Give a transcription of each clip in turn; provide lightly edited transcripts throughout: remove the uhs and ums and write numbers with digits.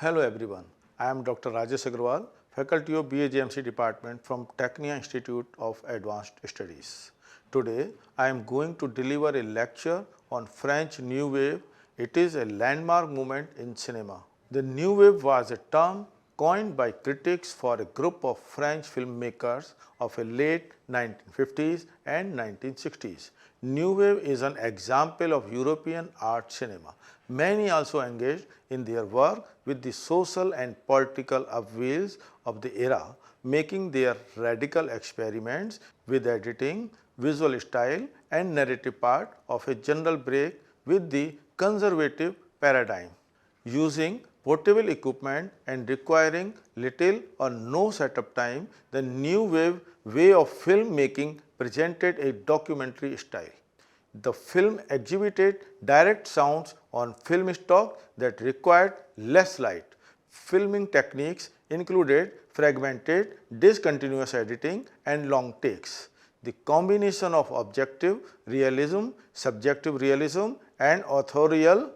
Hello everyone, I am Dr. Rajesh Agarwal, Faculty of BA Department from Technia Institute of Advanced Studies. Today, I am going to deliver a lecture on French New Wave. It is a landmark movement in cinema. The New Wave was a term coined by critics for a group of French filmmakers of the late 1950s and 1960s. New Wave is an example of European art cinema. Many also engaged in their work with the social and political upheavals of the era, making their radical experiments with editing, visual style and narrative part of a general break with the conservative paradigm. Using portable equipment and requiring little or no setup time, the new wave way of filmmaking presented a documentary style. The film exhibited direct sounds on film stock that required less light. Filming techniques included fragmented, discontinuous editing and long takes. The combination of objective realism, subjective realism and authorial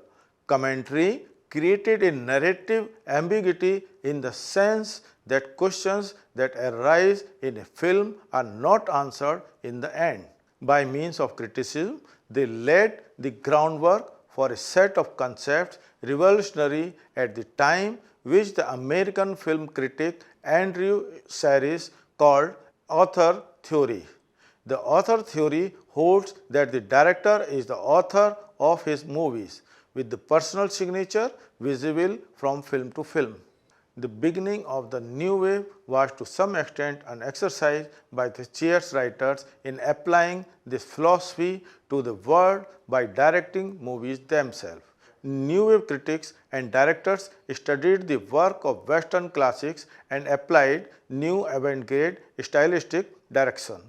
commentary created a narrative ambiguity in the sense that questions that arise in a film are not answered in the end. By means of criticism, they laid the groundwork for a set of concepts revolutionary at the time, which the American film critic Andrew Saris called author theory. The author theory holds that the director is the author of his movies, with the personal signature visible from film to film. The beginning of the new wave was to some extent an exercise by the Cheers writers in applying this philosophy to the world by directing movies themselves. New wave critics and directors studied the work of Western classics and applied new avant-garde stylistic direction.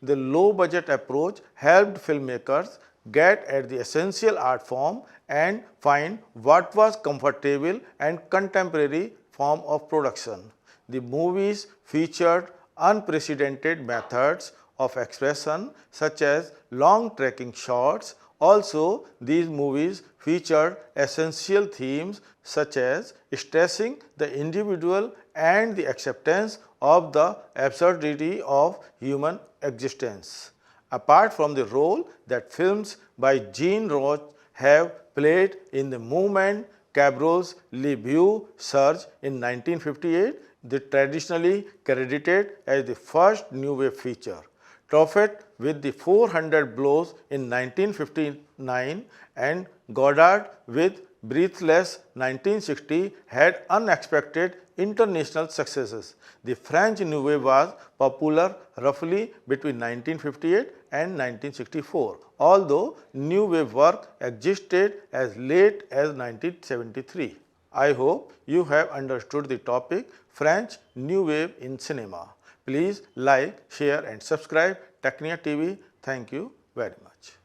The low-budget approach helped filmmakers get at the essential art form and find what was comfortable and contemporary form of production. The movies featured unprecedented methods of expression such as long tracking shots. Also, these movies featured essential themes such as stressing the individual and the acceptance of the absurdity of human existence. Apart from the role that films by Jean Roche have played in the movement Cabrol's Le Beau surge in 1958, they traditionally credited as the first new wave feature. Truffaut with the 400 blows in 1959 and Godard with Breathless 1960 had unexpected international successes. The French New Wave was popular roughly between 1958 and 1964, although New Wave work existed as late as 1973. I hope you have understood the topic French New Wave in cinema. Please like, share and subscribe Technia TV. Thank you very much.